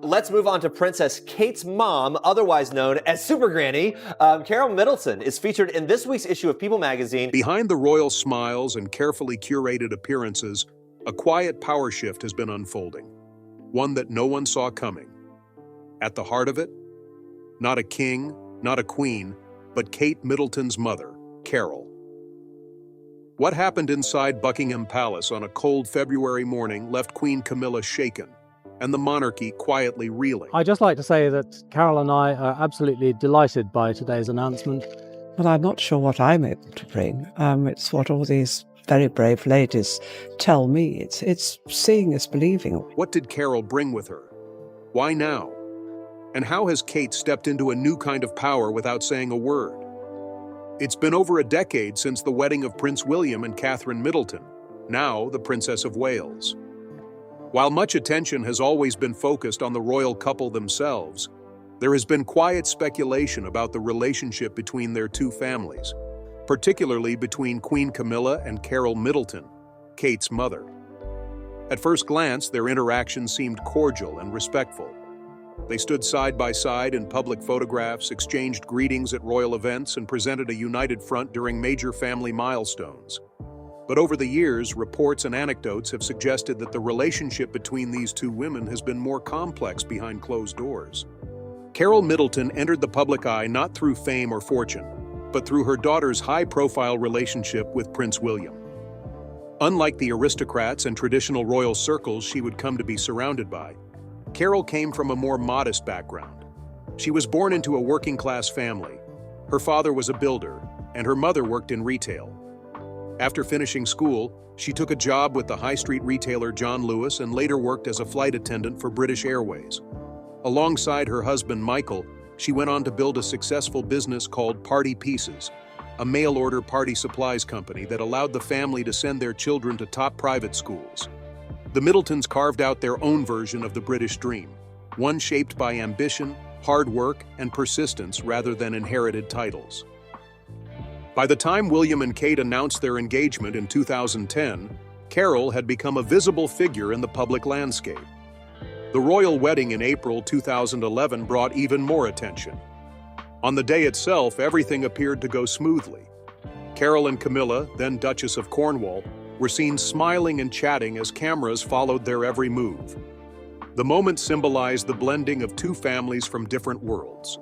let's move on to Princess Kate's mom, otherwise known as Super Granny. Carole Middleton is featured in this week's issue of People magazine. Behind the royal smiles and carefully curated appearances, a quiet power shift has been unfolding, one that no one saw coming. At the heart of it, not a king, not a queen, but Kate Middleton's mother, Carole. What happened inside Buckingham Palace on a cold February morning left Queen Camilla shaken, and the monarchy quietly reeling. I'd just like to say that Carole and I are absolutely delighted by today's announcement. But I'm not sure what I'm able to bring. It's what all these very brave ladies tell me. It's seeing is believing. What did Carole bring with her? Why now? And how has Kate stepped into a new kind of power without saying a word? It's been over a decade since the wedding of Prince William and Catherine Middleton, now the Princess of Wales. While much attention has always been focused on the royal couple themselves, there has been quiet speculation about the relationship between their two families, particularly between Queen Camilla and Carole Middleton, Kate's mother. At first glance, their interaction seemed cordial and respectful. They stood side by side in public photographs, exchanged greetings at royal events, and presented a united front during major family milestones. But over the years, reports and anecdotes have suggested that the relationship between these two women has been more complex behind closed doors. Carole Middleton entered the public eye not through fame or fortune, but through her daughter's high-profile relationship with Prince William. Unlike the aristocrats and traditional royal circles she would come to be surrounded by, Carole came from a more modest background. She was born into a working-class family. Her father was a builder, and her mother worked in retail. After finishing school, she took a job with the high street retailer John Lewis and later worked as a flight attendant for British Airways. Alongside her husband Michael, she went on to build a successful business called Party Pieces, a mail-order party supplies company that allowed the family to send their children to top private schools. The Middletons carved out their own version of the British dream, one shaped by ambition, hard work, and persistence rather than inherited titles. By the time William and Kate announced their engagement in 2010, Carole had become a visible figure in the public landscape. The royal wedding in April 2011 brought even more attention. On the day itself, everything appeared to go smoothly. Carole and Camilla, then Duchess of Cornwall, were seen smiling and chatting as cameras followed their every move. The moment symbolized the blending of two families from different worlds,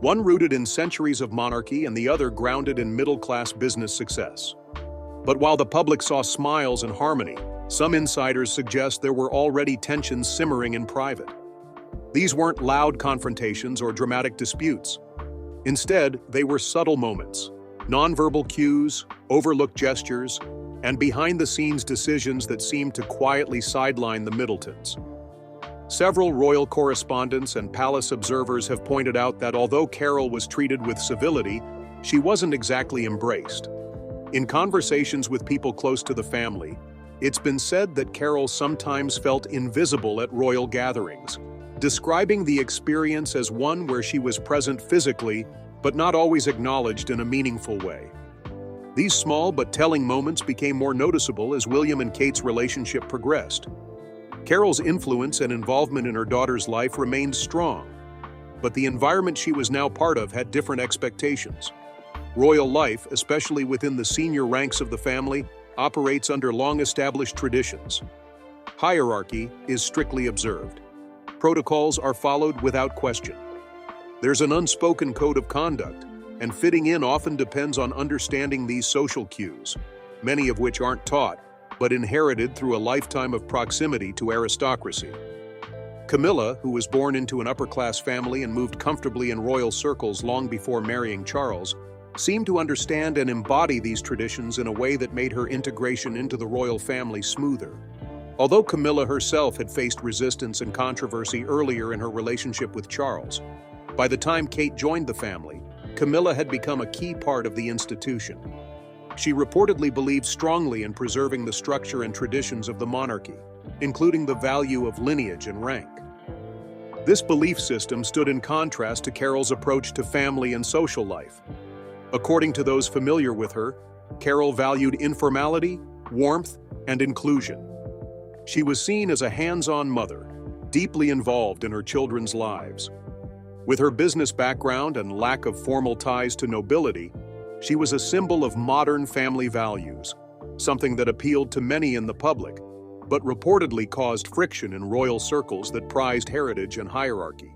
one rooted in centuries of monarchy and the other grounded in middle-class business success. But while the public saw smiles and harmony, some insiders suggest there were already tensions simmering in private. These weren't loud confrontations or dramatic disputes. Instead, they were subtle moments, nonverbal cues, overlooked gestures, and behind-the-scenes decisions that seemed to quietly sideline the Middletons. Several royal correspondents and palace observers have pointed out that although Carole was treated with civility, she wasn't exactly embraced. In conversations with people close to the family, it's been said that Carole sometimes felt invisible at royal gatherings, describing the experience as one where she was present physically, but not always acknowledged in a meaningful way. These small but telling moments became more noticeable as William and Kate's relationship progressed. Carole's influence and involvement in her daughter's life remained strong, but the environment she was now part of had different expectations. Royal life, especially within the senior ranks of the family, operates under long-established traditions. Hierarchy is strictly observed. Protocols are followed without question. There's an unspoken code of conduct, and fitting in often depends on understanding these social cues, many of which aren't taught, but inherited through a lifetime of proximity to aristocracy. Camilla, who was born into an upper-class family and moved comfortably in royal circles long before marrying Charles, seemed to understand and embody these traditions in a way that made her integration into the royal family smoother. Although Camilla herself had faced resistance and controversy earlier in her relationship with Charles, by the time Kate joined the family, Camilla had become a key part of the institution. She reportedly believed strongly in preserving the structure and traditions of the monarchy, including the value of lineage and rank. This belief system stood in contrast to Carole's approach to family and social life. According to those familiar with her, Carole valued informality, warmth, and inclusion. She was seen as a hands-on mother, deeply involved in her children's lives. With her business background and lack of formal ties to nobility, she was a symbol of modern family values, something that appealed to many in the public, but reportedly caused friction in royal circles that prized heritage and hierarchy.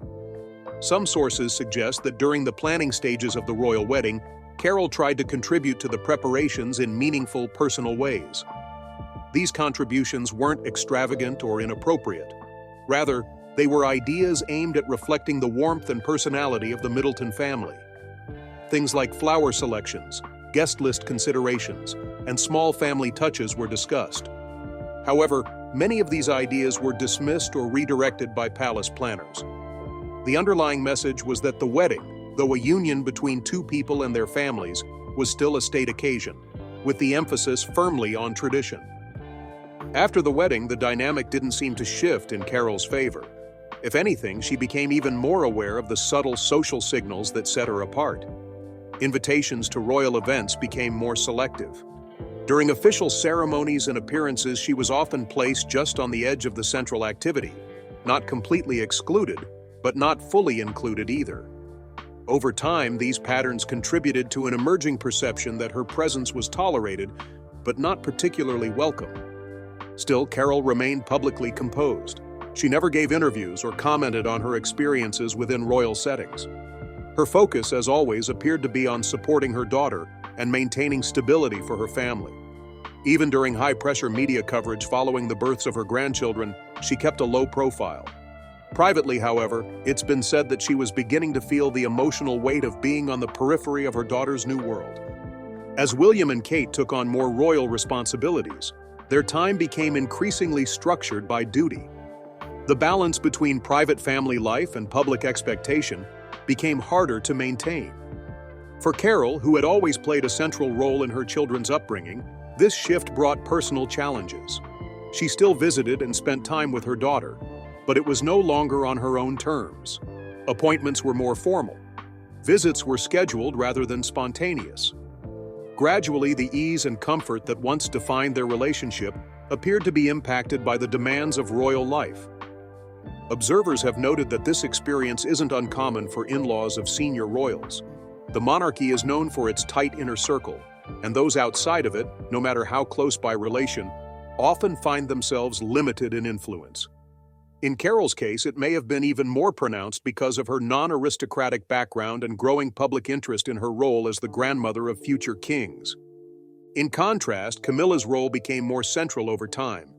Some sources suggest that during the planning stages of the royal wedding, Carole tried to contribute to the preparations in meaningful, personal ways. These contributions weren't extravagant or inappropriate. Rather, they were ideas aimed at reflecting the warmth and personality of the Middleton family. Things like flower selections, guest list considerations, and small family touches were discussed. However, many of these ideas were dismissed or redirected by palace planners. The underlying message was that the wedding, though a union between two people and their families, was still a state occasion, with the emphasis firmly on tradition. After the wedding, the dynamic didn't seem to shift in Carole's favor. If anything, she became even more aware of the subtle social signals that set her apart. Invitations to royal events became more selective. During official ceremonies and appearances, she was often placed just on the edge of the central activity, not completely excluded, but not fully included either. Over time, these patterns contributed to an emerging perception that her presence was tolerated, but not particularly welcome. Still, Carole remained publicly composed. She never gave interviews or commented on her experiences within royal settings. Her focus, as always, appeared to be on supporting her daughter and maintaining stability for her family. Even during high-pressure media coverage following the births of her grandchildren, she kept a low profile. Privately, however, it's been said that she was beginning to feel the emotional weight of being on the periphery of her daughter's new world. As William and Kate took on more royal responsibilities, their time became increasingly structured by duty. The balance between private family life and public expectation became harder to maintain. For Carole, who had always played a central role in her children's upbringing, this shift brought personal challenges. She still visited and spent time with her daughter, but it was no longer on her own terms. Appointments were more formal. Visits were scheduled rather than spontaneous. Gradually, the ease and comfort that once defined their relationship appeared to be impacted by the demands of royal life. Observers have noted that this experience isn't uncommon for in-laws of senior royals. The monarchy is known for its tight inner circle, and those outside of it, no matter how close by relation, often find themselves limited in influence. In Carole's case, it may have been even more pronounced because of her non-aristocratic background and growing public interest in her role as the grandmother of future kings. In contrast, Camilla's role became more central over time.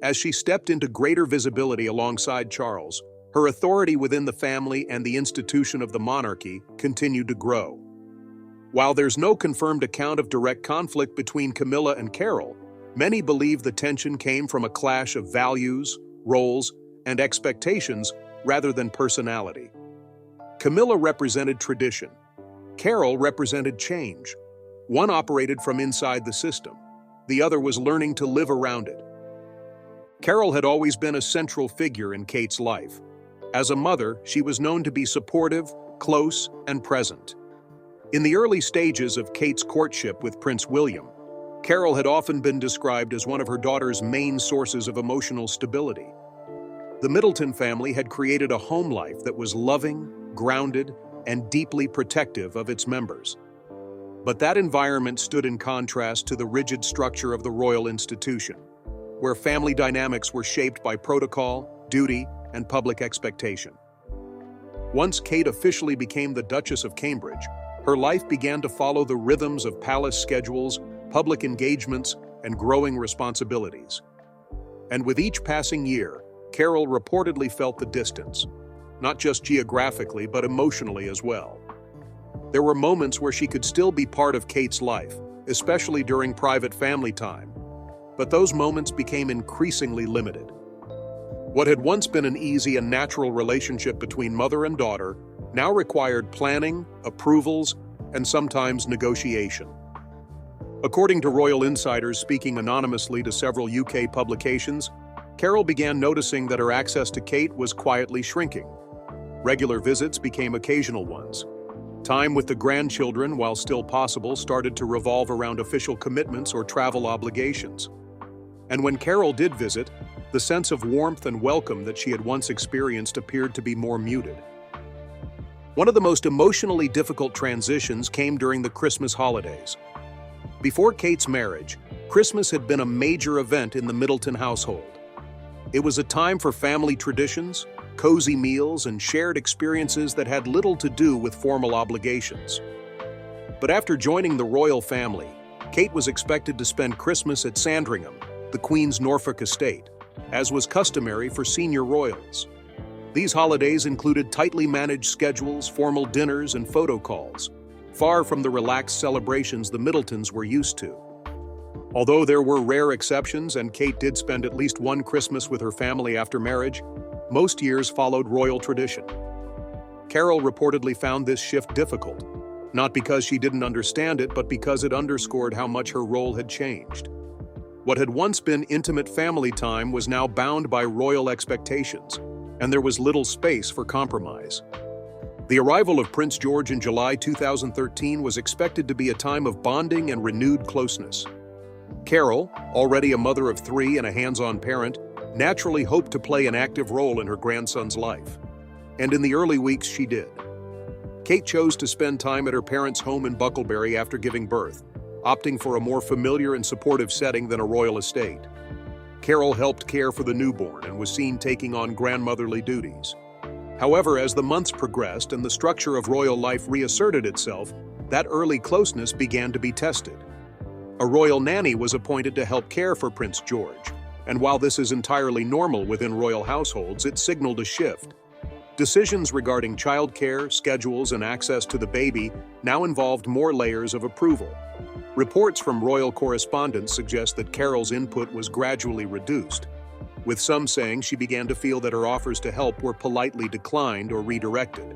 As she stepped into greater visibility alongside Charles, her authority within the family and the institution of the monarchy continued to grow. While there's no confirmed account of direct conflict between Camilla and Carole, many believe the tension came from a clash of values, roles, and expectations rather than personality. Camilla represented tradition. Carole represented change. One operated from inside the system. The other was learning to live around it. Carole had always been a central figure in Kate's life. As a mother, she was known to be supportive, close, and present. In the early stages of Kate's courtship with Prince William, Carole had often been described as one of her daughter's main sources of emotional stability. The Middleton family had created a home life that was loving, grounded, and deeply protective of its members. But that environment stood in contrast to the rigid structure of the royal institution, where family dynamics were shaped by protocol, duty, and public expectation. Once Kate officially became the Duchess of Cambridge, her life began to follow the rhythms of palace schedules, public engagements, and growing responsibilities. And with each passing year, Carole reportedly felt the distance, not just geographically but emotionally as well. There were moments where she could still be part of Kate's life, especially during private family time, but those moments became increasingly limited. What had once been an easy and natural relationship between mother and daughter now required planning, approvals, and sometimes negotiation. According to royal insiders speaking anonymously to several UK publications, Carole began noticing that her access to Kate was quietly shrinking. Regular visits became occasional ones. Time with the grandchildren, while still possible, started to revolve around official commitments or travel obligations. And when Carole did visit, The sense of warmth and welcome that she had once experienced appeared to be more muted. One of the most emotionally difficult transitions came during the Christmas holidays. Before Kate's marriage, Christmas had been a major event in the Middleton household. It was a time for family traditions, cozy meals, and shared experiences that had little to do with formal obligations. But after joining the royal family, Kate was expected to spend Christmas at Sandringham, the Queen's Norfolk estate, as was customary for senior royals. These holidays included tightly managed schedules, formal dinners, and photo calls, far from the relaxed celebrations the Middletons were used to. Although there were rare exceptions and Kate did spend at least one Christmas with her family after marriage, most years followed royal tradition. Carole reportedly found this shift difficult, not because she didn't understand it, but because it underscored how much her role had changed. What had once been intimate family time was now bound by royal expectations, and there was little space for compromise. The arrival of Prince George in July 2013 was expected to be a time of bonding and renewed closeness. Carole, already a mother of 3 and a hands-on parent, naturally hoped to play an active role in her grandson's life. And in the early weeks, she did. Kate chose to spend time at her parents' home in Bucklebury after giving birth, opting for a more familiar and supportive setting than a royal estate. Carole helped care for the newborn and was seen taking on grandmotherly duties. However, as the months progressed and the structure of royal life reasserted itself, that early closeness began to be tested. A royal nanny was appointed to help care for Prince George, and while this is entirely normal within royal households, it signaled a shift. Decisions regarding childcare, schedules, and access to the baby now involved more layers of approval. Reports from royal correspondents suggest that Carole's input was gradually reduced, with some saying she began to feel that her offers to help were politely declined or redirected.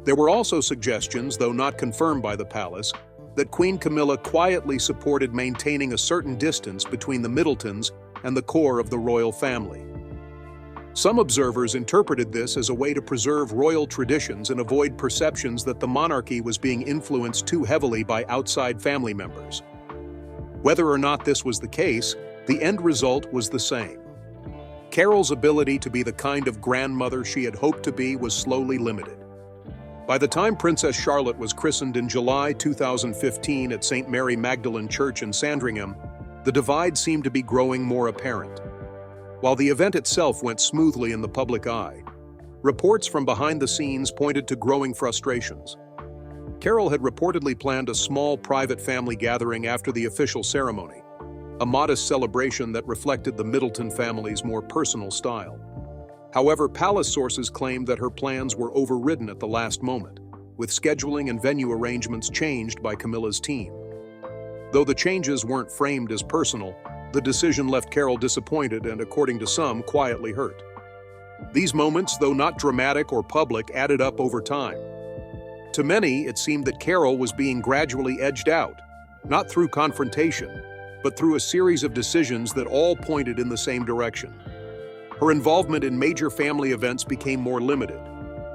There were also suggestions, though not confirmed by the palace, that Queen Camilla quietly supported maintaining a certain distance between the Middletons and the core of the royal family. Some observers interpreted this as a way to preserve royal traditions and avoid perceptions that the monarchy was being influenced too heavily by outside family members. Whether or not this was the case, the end result was the same. Carole's ability to be the kind of grandmother she had hoped to be was slowly limited. By the time Princess Charlotte was christened in July 2015 at St. Mary Magdalene Church in Sandringham, the divide seemed to be growing more apparent. While the event itself went smoothly in the public eye, reports from behind the scenes pointed to growing frustrations. Carole had reportedly planned a small private family gathering after the official ceremony, a modest celebration that reflected the Middleton family's more personal style. However, palace sources claimed that her plans were overridden at the last moment, with scheduling and venue arrangements changed by Camilla's team. Though the changes weren't framed as personal, the decision left Carole disappointed and, according to some, quietly hurt. These moments, though not dramatic or public, added up over time. To many, it seemed that Carole was being gradually edged out, not through confrontation, but through a series of decisions that all pointed in the same direction. Her involvement in major family events became more limited.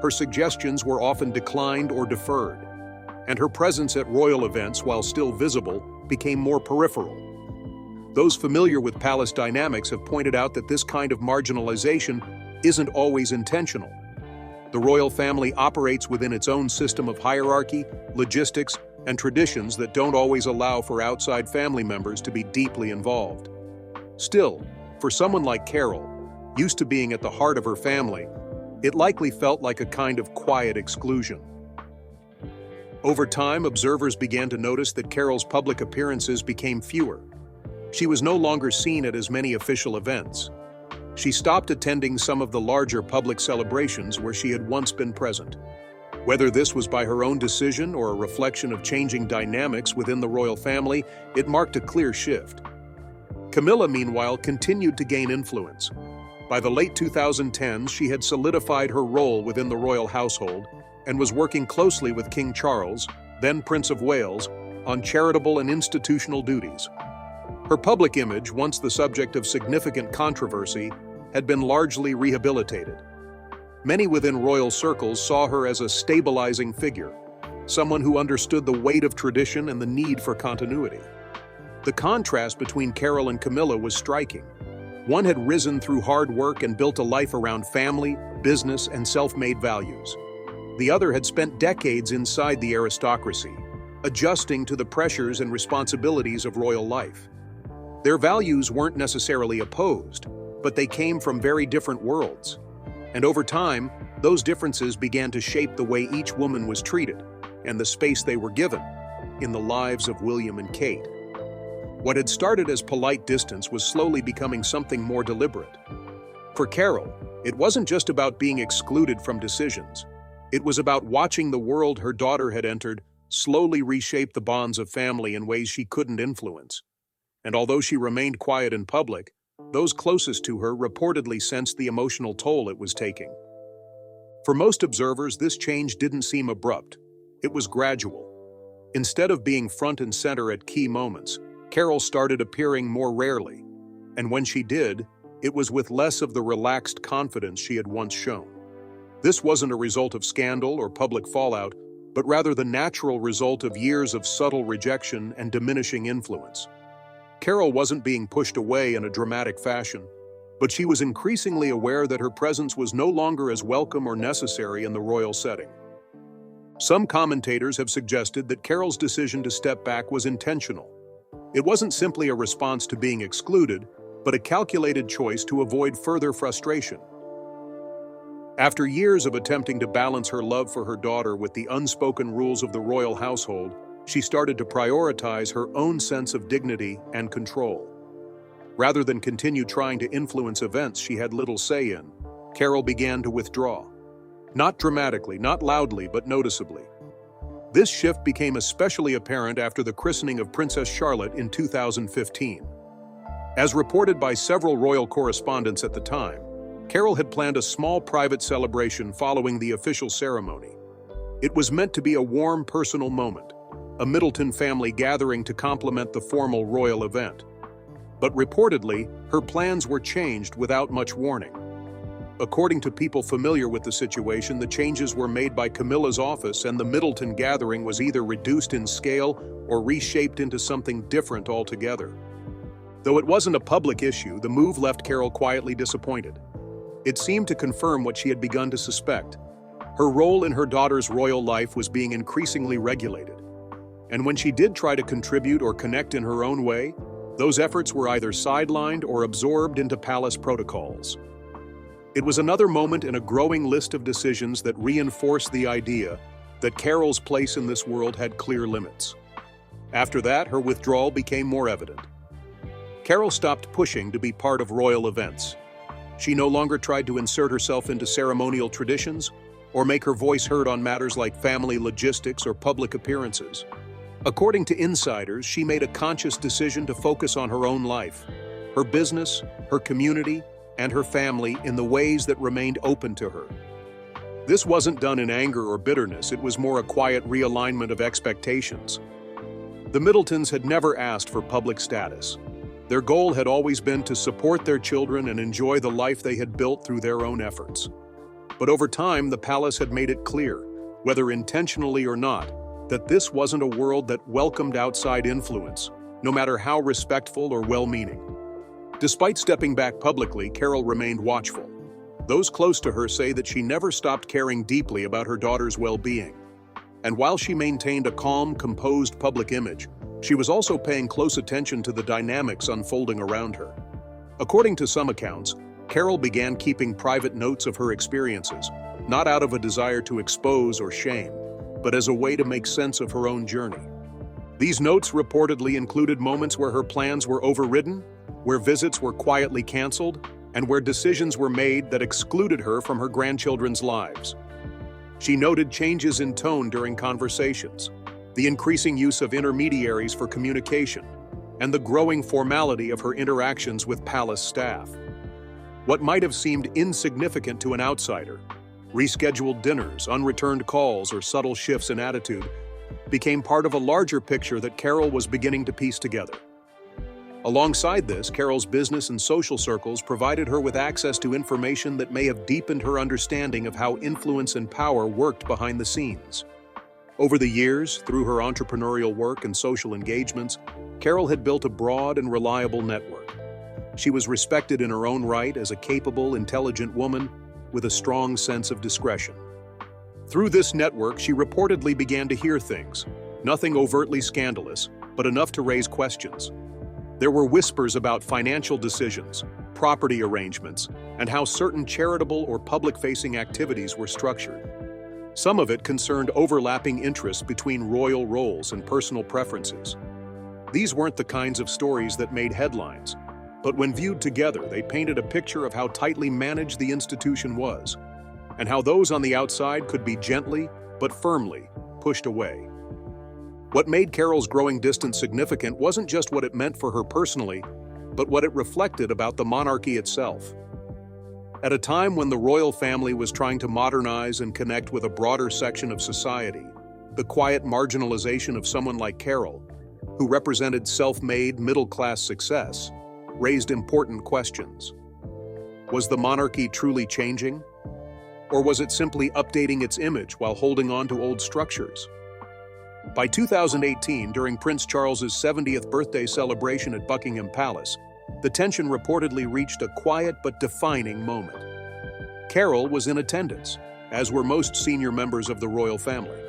Her suggestions were often declined or deferred, and her presence at royal events, while still visible, became more peripheral. Those familiar with palace dynamics have pointed out that this kind of marginalization isn't always intentional. The royal family operates within its own system of hierarchy, logistics, and traditions that don't always allow for outside family members to be deeply involved. Still, for someone like Carole, used to being at the heart of her family, it likely felt like a kind of quiet exclusion. Over time, observers began to notice that Carole's public appearances became fewer. She was no longer seen at as many official events. She stopped attending some of the larger public celebrations where she had once been present. Whether this was by her own decision or a reflection of changing dynamics within the royal family, it marked a clear shift. Camilla, meanwhile, continued to gain influence. By the late 2010s, she had solidified her role within the royal household and was working closely with King Charles, then Prince of Wales, on charitable and institutional duties. Her public image, once the subject of significant controversy, had been largely rehabilitated. Many within royal circles saw her as a stabilizing figure, someone who understood the weight of tradition and the need for continuity. The contrast between Carole and Camilla was striking. One had risen through hard work and built a life around family, business, and self-made values. The other had spent decades inside the aristocracy, adjusting to the pressures and responsibilities of royal life. Their values weren't necessarily opposed, but they came from very different worlds. And over time, those differences began to shape the way each woman was treated and the space they were given in the lives of William and Kate. What had started as polite distance was slowly becoming something more deliberate. For Carole, it wasn't just about being excluded from decisions. It was about watching the world her daughter had entered slowly reshape the bonds of family in ways she couldn't influence. And although she remained quiet in public, those closest to her reportedly sensed the emotional toll it was taking. For most observers, this change didn't seem abrupt. It was gradual. Instead of being front and center at key moments, Carole started appearing more rarely. And when she did, it was with less of the relaxed confidence she had once shown. This wasn't a result of scandal or public fallout, but rather the natural result of years of subtle rejection and diminishing influence. Carole wasn't being pushed away in a dramatic fashion, but she was increasingly aware that her presence was no longer as welcome or necessary in the royal setting. Some commentators have suggested that Carole's decision to step back was intentional. It wasn't simply a response to being excluded, but a calculated choice to avoid further frustration. After years of attempting to balance her love for her daughter with the unspoken rules of the royal household, she started to prioritize her own sense of dignity and control. Rather than continue trying to influence events she had little say in, Carole began to withdraw. Not dramatically, not loudly, but noticeably. This shift became especially apparent after the christening of Princess Charlotte in 2015. As reported by several royal correspondents at the time, Carole had planned a small private celebration following the official ceremony. It was meant to be a warm personal moment, a Middleton family gathering to complement the formal royal event. But reportedly, her plans were changed without much warning. According to people familiar with the situation, the changes were made by Camilla's office, and the Middleton gathering was either reduced in scale or reshaped into something different altogether. Though it wasn't a public issue, the move left Carole quietly disappointed. It seemed to confirm what she had begun to suspect. Her role in her daughter's royal life was being increasingly regulated. And when she did try to contribute or connect in her own way, those efforts were either sidelined or absorbed into palace protocols. It was another moment in a growing list of decisions that reinforced the idea that Carole's place in this world had clear limits. After that, her withdrawal became more evident. Carole stopped pushing to be part of royal events. She no longer tried to insert herself into ceremonial traditions or make her voice heard on matters like family logistics or public appearances. According to insiders, she made a conscious decision to focus on her own life, her business, her community, and her family in the ways that remained open to her. This wasn't done in anger or bitterness, it was more a quiet realignment of expectations. The Middletons had never asked for public status. Their goal had always been to support their children and enjoy the life they had built through their own efforts. But over time, the palace had made it clear, whether intentionally or not, that this wasn't a world that welcomed outside influence, no matter how respectful or well-meaning. Despite stepping back publicly, Carole remained watchful. Those close to her say that she never stopped caring deeply about her daughter's well-being. And while she maintained a calm, composed public image, she was also paying close attention to the dynamics unfolding around her. According to some accounts, Carole began keeping private notes of her experiences, not out of a desire to expose or shame, but as a way to make sense of her own journey. These notes reportedly included moments where her plans were overridden, where visits were quietly canceled, and where decisions were made that excluded her from her grandchildren's lives. She noted changes in tone during conversations, the increasing use of intermediaries for communication, and the growing formality of her interactions with palace staff. What might have seemed insignificant to an outsider, rescheduled dinners, unreturned calls, or subtle shifts in attitude, became part of a larger picture that Carole was beginning to piece together. Alongside this, Carole's business and social circles provided her with access to information that may have deepened her understanding of how influence and power worked behind the scenes. Over the years, through her entrepreneurial work and social engagements, Carole had built a broad and reliable network. She was respected in her own right as a capable, intelligent woman with a strong sense of discretion. Through this network, she reportedly began to hear things, nothing overtly scandalous, but enough to raise questions. There were whispers about financial decisions, property arrangements, and how certain charitable or public-facing activities were structured. Some of it concerned overlapping interests between royal roles and personal preferences. These weren't the kinds of stories that made headlines, but when viewed together, they painted a picture of how tightly managed the institution was, and how those on the outside could be gently, but firmly, pushed away. What made Carole's growing distance significant wasn't just what it meant for her personally, but what it reflected about the monarchy itself. At a time when the royal family was trying to modernize and connect with a broader section of society, the quiet marginalization of someone like Carole, who represented self-made, middle-class success, raised important questions. Was the monarchy truly changing? Or was it simply updating its image while holding on to old structures? By 2018, during Prince Charles's 70th birthday celebration at Buckingham Palace, the tension reportedly reached a quiet but defining moment. Carole was in attendance, as were most senior members of the royal family.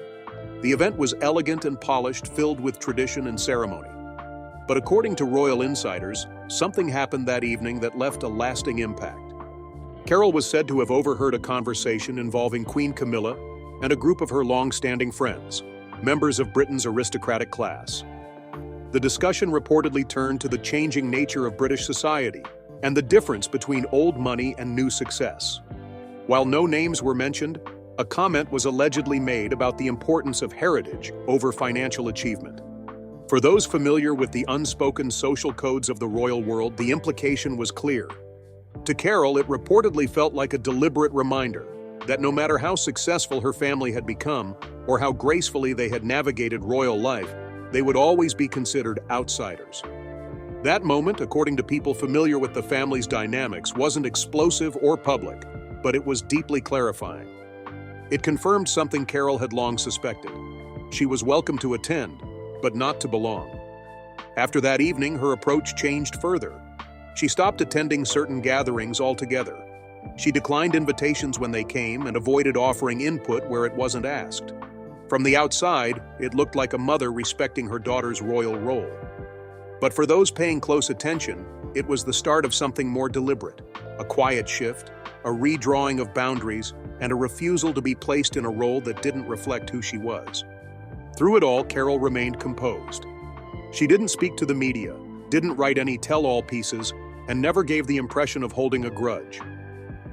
The event was elegant and polished, filled with tradition and ceremony. But according to royal insiders, something happened that evening that left a lasting impact. Carole was said to have overheard a conversation involving Queen Camilla and a group of her long-standing friends, members of Britain's aristocratic class. The discussion reportedly turned to the changing nature of British society and the difference between old money and new success. While no names were mentioned, a comment was allegedly made about the importance of heritage over financial achievement. For those familiar with the unspoken social codes of the royal world, the implication was clear. To Carole, it reportedly felt like a deliberate reminder that no matter how successful her family had become or how gracefully they had navigated royal life, they would always be considered outsiders. That moment, according to people familiar with the family's dynamics, wasn't explosive or public, but it was deeply clarifying. It confirmed something Carole had long suspected. She was welcome to attend, but not to belong. After that evening, her approach changed further. She stopped attending certain gatherings altogether. She declined invitations when they came and avoided offering input where it wasn't asked. From the outside, it looked like a mother respecting her daughter's royal role. But for those paying close attention, it was the start of something more deliberate, a quiet shift, a redrawing of boundaries, and a refusal to be placed in a role that didn't reflect who she was. Through it all, Carole remained composed. She didn't speak to the media, didn't write any tell-all pieces, and never gave the impression of holding a grudge.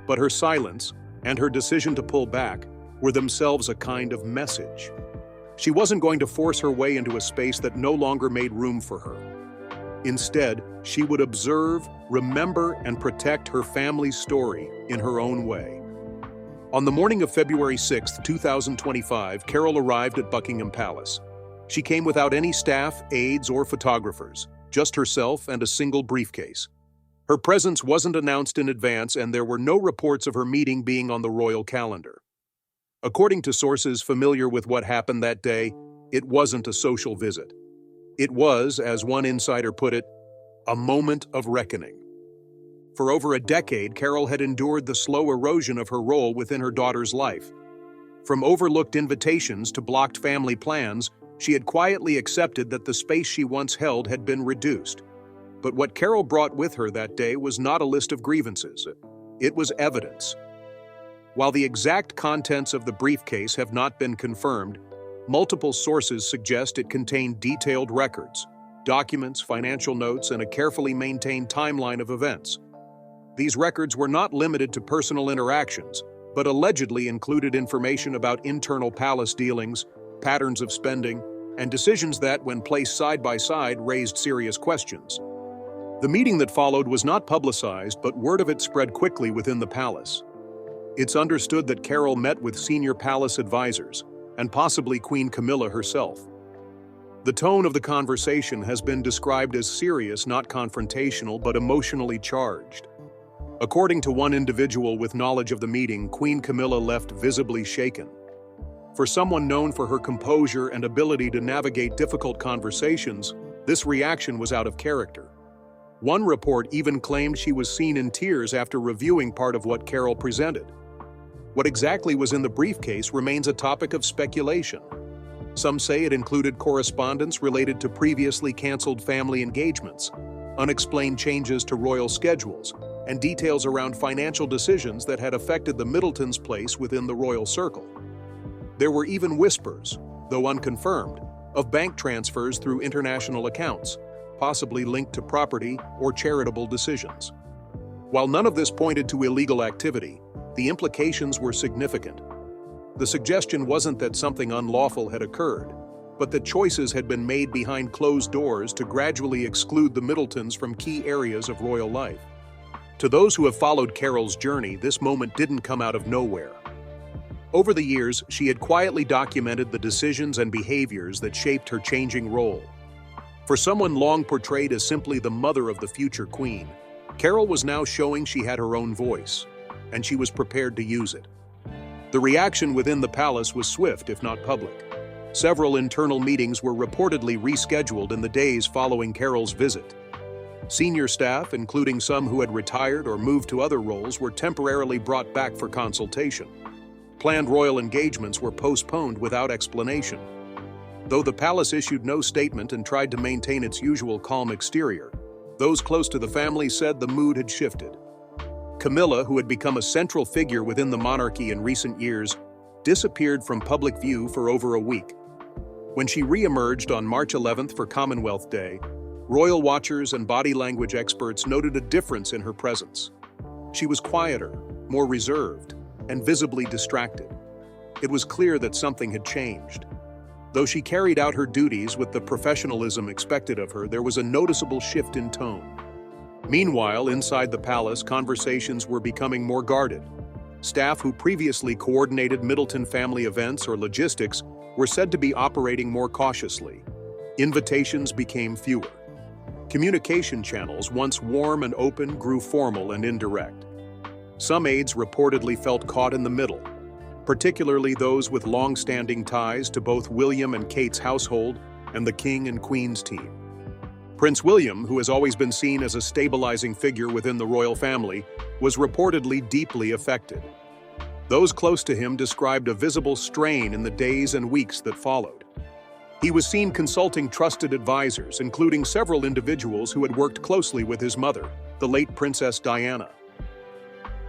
But her silence, and her decision to pull back, were themselves a kind of message. She wasn't going to force her way into a space that no longer made room for her. Instead, she would observe, remember, and protect her family's story in her own way. On the morning of February 6, 2025, Carole arrived at Buckingham Palace. She came without any staff, aides, or photographers, just herself and a single briefcase. Her presence wasn't announced in advance, and there were no reports of her meeting being on the royal calendar. According to sources familiar with what happened that day, it wasn't a social visit. It was, as one insider put it, a moment of reckoning. For over a decade, Carole had endured the slow erosion of her role within her daughter's life. From overlooked invitations to blocked family plans, she had quietly accepted that the space she once held had been reduced. But what Carole brought with her that day was not a list of grievances. It was evidence. While the exact contents of the briefcase have not been confirmed, multiple sources suggest it contained detailed records, documents, financial notes, and a carefully maintained timeline of events. These records were not limited to personal interactions, but allegedly included information about internal palace dealings, patterns of spending, and decisions that, when placed side by side, raised serious questions. The meeting that followed was not publicized, but word of it spread quickly within the palace. It's understood that Carole met with senior palace advisors, and possibly Queen Camilla herself. The tone of the conversation has been described as serious, not confrontational, but emotionally charged. According to one individual with knowledge of the meeting, Queen Camilla left visibly shaken. For someone known for her composure and ability to navigate difficult conversations, this reaction was out of character. One report even claimed she was seen in tears after reviewing part of what Carole presented. What exactly was in the briefcase remains a topic of speculation. Some say it included correspondence related to previously canceled family engagements, unexplained changes to royal schedules, and details around financial decisions that had affected the Middletons' place within the royal circle. There were even whispers, though unconfirmed, of bank transfers through international accounts, possibly linked to property or charitable decisions. While none of this pointed to illegal activity, the implications were significant. The suggestion wasn't that something unlawful had occurred, but that choices had been made behind closed doors to gradually exclude the Middletons from key areas of royal life. To those who have followed Carole's journey, this moment didn't come out of nowhere. Over the years, she had quietly documented the decisions and behaviors that shaped her changing role. For someone long portrayed as simply the mother of the future queen, Carole was now showing she had her own voice, and she was prepared to use it. The reaction within the palace was swift, if not public. Several internal meetings were reportedly rescheduled in the days following Carole's visit. Senior staff, including some who had retired or moved to other roles, were temporarily brought back for consultation. Planned royal engagements were postponed without explanation. Though the palace issued no statement and tried to maintain its usual calm exterior, those close to the family said the mood had shifted. Camilla, who had become a central figure within the monarchy in recent years, disappeared from public view for over a week. When she re-emerged on March 11th for Commonwealth Day, royal watchers and body language experts noted a difference in her presence. She was quieter, more reserved, and visibly distracted. It was clear that something had changed. Though she carried out her duties with the professionalism expected of her, there was a noticeable shift in tone. Meanwhile, inside the palace, conversations were becoming more guarded. Staff who previously coordinated Middleton family events or logistics were said to be operating more cautiously. Invitations became fewer. Communication channels, once warm and open, grew formal and indirect. Some aides reportedly felt caught in the middle, particularly those with long-standing ties to both William and Kate's household and the King and Queen's team. Prince William, who has always been seen as a stabilizing figure within the royal family, was reportedly deeply affected. Those close to him described a visible strain in the days and weeks that followed. He was seen consulting trusted advisors, including several individuals who had worked closely with his mother, the late Princess Diana.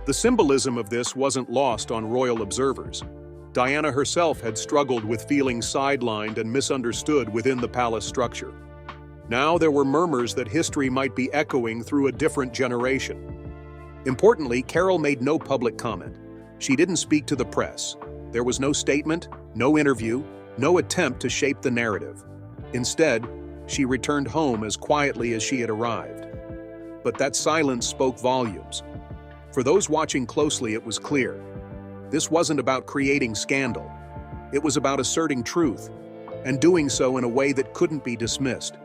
The symbolism of this wasn't lost on royal observers. Diana herself had struggled with feeling sidelined and misunderstood within the palace structure. Now there were murmurs that history might be echoing through a different generation. Importantly, Carole made no public comment. She didn't speak to the press. There was no statement, no interview, no attempt to shape the narrative. Instead, she returned home as quietly as she had arrived. But that silence spoke volumes. For those watching closely, it was clear. This wasn't about creating scandal. It was about asserting truth, and doing so in a way that couldn't be dismissed.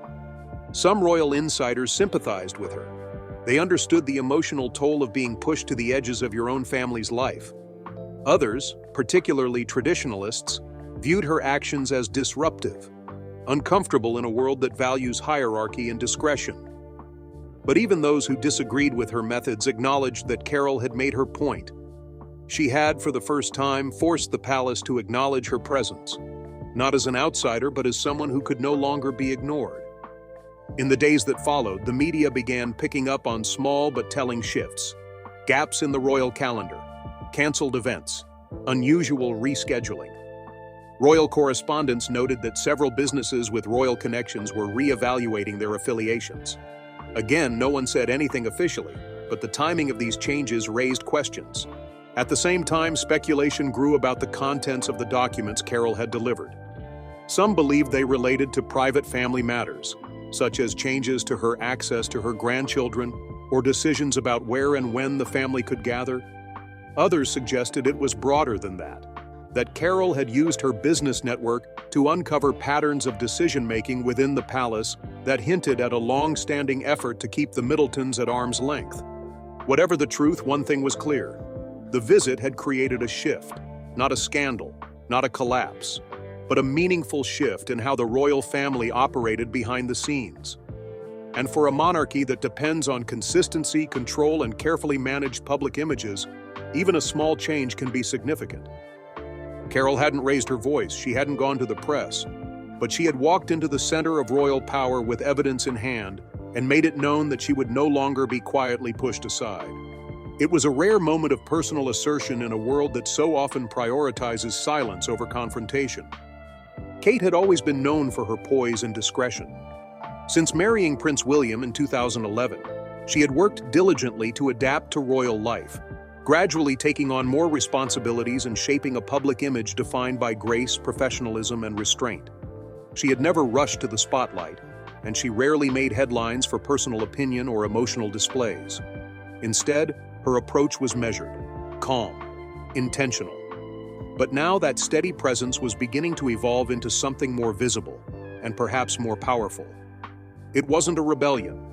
Some royal insiders sympathized with her. They understood the emotional toll of being pushed to the edges of your own family's life. Others, particularly traditionalists, viewed her actions as disruptive, uncomfortable in a world that values hierarchy and discretion. But even those who disagreed with her methods acknowledged that Carole had made her point. She had, for the first time, forced the palace to acknowledge her presence, not as an outsider, but as someone who could no longer be ignored. In the days that followed, the media began picking up on small but telling shifts: gaps in the royal calendar, canceled events, unusual rescheduling. Royal correspondents noted that several businesses with royal connections were re-evaluating their affiliations. Again, no one said anything officially, but the timing of these changes raised questions. At the same time, speculation grew about the contents of the documents Carole had delivered. Some believed they related to private family matters, such as changes to her access to her grandchildren or decisions about where and when the family could gather. Others suggested it was broader than that Carole had used her business network to uncover patterns of decision-making within the palace that hinted at a long-standing effort to keep the Middletons at arm's length. Whatever the truth, one thing was clear. The visit had created a shift, not a scandal, not a collapse, but a meaningful shift in how the royal family operated behind the scenes. And for a monarchy that depends on consistency, control, and carefully managed public images, even a small change can be significant. Carole hadn't raised her voice, she hadn't gone to the press, but she had walked into the center of royal power with evidence in hand and made it known that she would no longer be quietly pushed aside. It was a rare moment of personal assertion in a world that so often prioritizes silence over confrontation. Kate had always been known for her poise and discretion. Since marrying Prince William in 2011, she had worked diligently to adapt to royal life, gradually taking on more responsibilities and shaping a public image defined by grace, professionalism, and restraint. She had never rushed to the spotlight, and she rarely made headlines for personal opinion or emotional displays. Instead, her approach was measured, calm, intentional. But now that steady presence was beginning to evolve into something more visible, and perhaps more powerful. It wasn't a rebellion.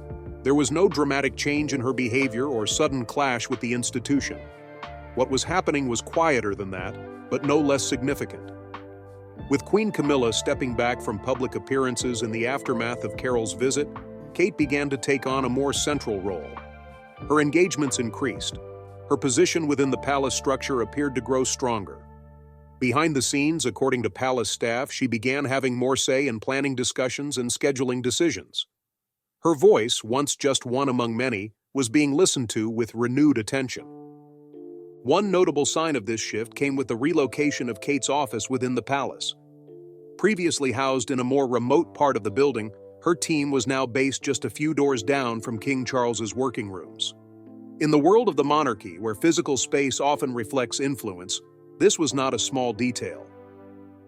There was no dramatic change in her behavior or sudden clash with the institution. What was happening was quieter than that, but no less significant. With Queen Camilla stepping back from public appearances in the aftermath of Carole's visit, Kate began to take on a more central role. Her engagements increased. Her position within the palace structure appeared to grow stronger. Behind the scenes, according to palace staff, she began having more say in planning discussions and scheduling decisions. Her voice, once just one among many, was being listened to with renewed attention. One notable sign of this shift came with the relocation of Kate's office within the palace. Previously housed in a more remote part of the building, her team was now based just a few doors down from King Charles's working rooms. In the world of the monarchy, where physical space often reflects influence, this was not a small detail.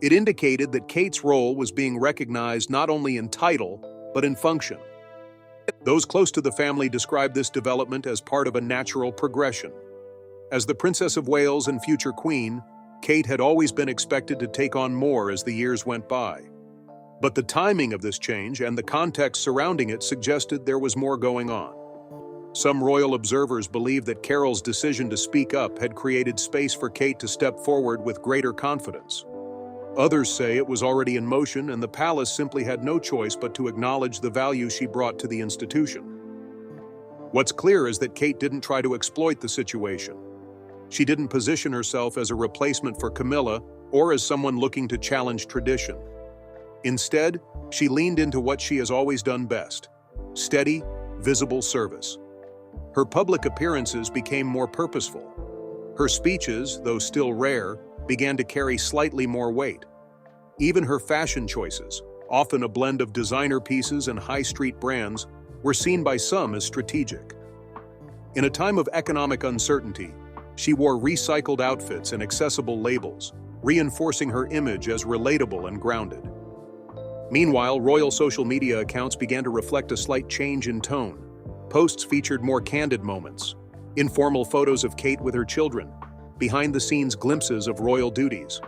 It indicated that Kate's role was being recognized not only in title, but in function. Those close to the family described this development as part of a natural progression. As the Princess of Wales and future Queen, Kate had always been expected to take on more as the years went by. But the timing of this change and the context surrounding it suggested there was more going on. Some royal observers believe that Carole's decision to speak up had created space for Kate to step forward with greater confidence. Others say it was already in motion and the palace simply had no choice but to acknowledge the value she brought to the institution. What's clear is that Kate didn't try to exploit the situation. She didn't position herself as a replacement for Camilla or as someone looking to challenge tradition. Instead, she leaned into what she has always done best: steady, visible service. Her public appearances became more purposeful. Her speeches, though still rare, began to carry slightly more weight. Even her fashion choices, often a blend of designer pieces and high-street brands, were seen by some as strategic. In a time of economic uncertainty, she wore recycled outfits and accessible labels, reinforcing her image as relatable and grounded. Meanwhile, royal social media accounts began to reflect a slight change in tone. Posts featured more candid moments, informal photos of Kate with her children, behind-the-scenes glimpses of royal duties.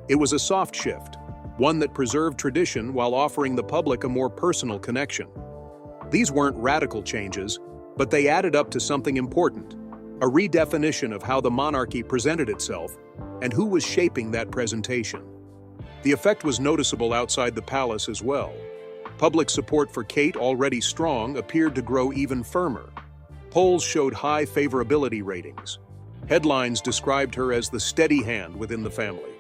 It was a soft shift, one that preserved tradition while offering the public a more personal connection. These weren't radical changes, but they added up to something important: a redefinition of how the monarchy presented itself and who was shaping that presentation. The effect was noticeable outside the palace as well. Public support for Kate, already strong, appeared to grow even firmer. Polls showed high favorability ratings. Headlines described her as the steady hand within the family.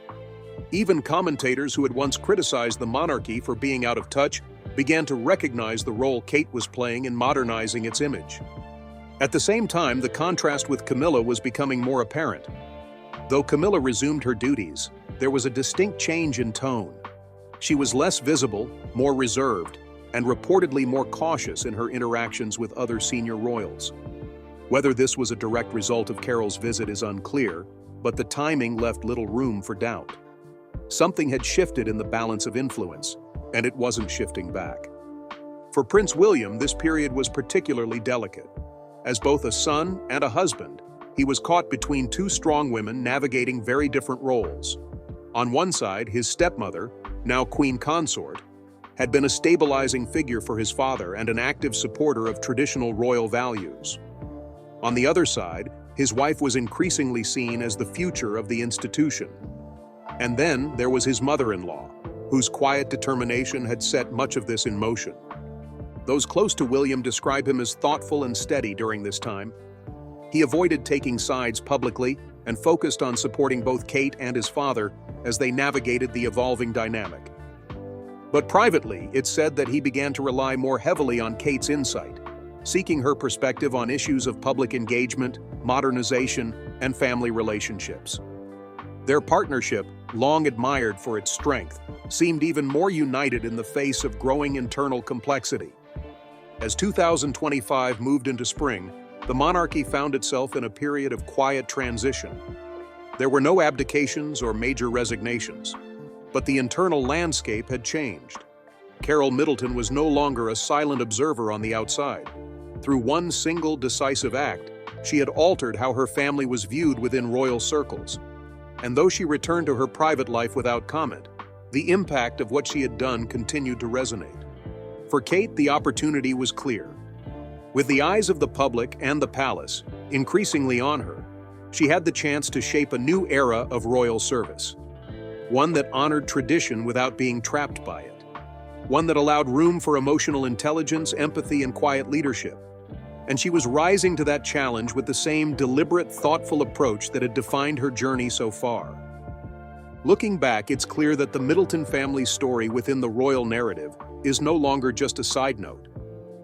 Even commentators who had once criticized the monarchy for being out of touch began to recognize the role Kate was playing in modernizing its image. At the same time, the contrast with Camilla was becoming more apparent. Though Camilla resumed her duties, there was a distinct change in tone. She was less visible, more reserved, and reportedly more cautious in her interactions with other senior royals. Whether this was a direct result of Carole's visit is unclear, but the timing left little room for doubt. Something had shifted in the balance of influence, and it wasn't shifting back. For Prince William, this period was particularly delicate. As both a son and a husband, he was caught between two strong women navigating very different roles. On one side, his stepmother, now Queen Consort, had been a stabilizing figure for his father and an active supporter of traditional royal values. On the other side, his wife was increasingly seen as the future of the institution. And then there was his mother-in-law, whose quiet determination had set much of this in motion. Those close to William describe him as thoughtful and steady during this time. He avoided taking sides publicly and focused on supporting both Kate and his father as they navigated the evolving dynamic. But privately, it's said that he began to rely more heavily on Kate's insight, seeking her perspective on issues of public engagement, modernization, and family relationships. Their partnership, long admired for its strength, seemed even more united in the face of growing internal complexity. As 2025 moved into spring, the monarchy found itself in a period of quiet transition. There were no abdications or major resignations, but the internal landscape had changed. Carole Middleton was no longer a silent observer on the outside. Through one single decisive act, she had altered how her family was viewed within royal circles. And though she returned to her private life without comment, the impact of what she had done continued to resonate. For Kate, the opportunity was clear. With the eyes of the public and the palace increasingly on her, she had the chance to shape a new era of royal service. One that honored tradition without being trapped by it. One that allowed room for emotional intelligence, empathy, and quiet leadership. And she was rising to that challenge with the same deliberate, thoughtful approach that had defined her journey so far. Looking back, it's clear that the Middleton family's story within the royal narrative is no longer just a side note.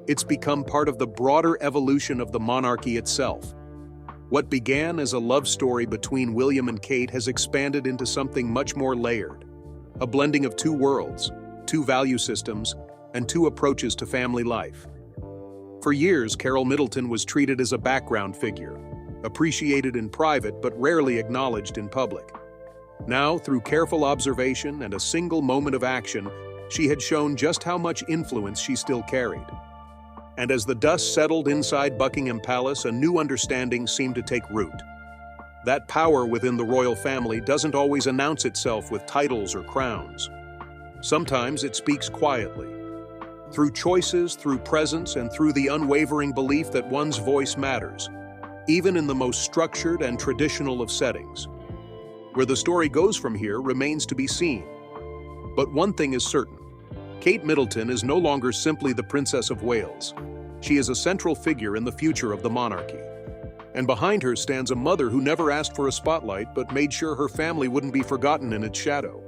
It's become part of the broader evolution of the monarchy itself. What began as a love story between William and Kate has expanded into something much more layered. A blending of two worlds, two value systems, and two approaches to family life. For years, Carole Middleton was treated as a background figure, appreciated in private but rarely acknowledged in public. Now, through careful observation and a single moment of action, she had shown just how much influence she still carried. And as the dust settled inside Buckingham Palace, a new understanding seemed to take root. That power within the royal family doesn't always announce itself with titles or crowns. Sometimes it speaks quietly. Through choices, through presence, and through the unwavering belief that one's voice matters, even in the most structured and traditional of settings. Where the story goes from here remains to be seen. But one thing is certain. Kate Middleton is no longer simply the Princess of Wales. She is a central figure in the future of the monarchy. And behind her stands a mother who never asked for a spotlight but made sure her family wouldn't be forgotten in its shadow.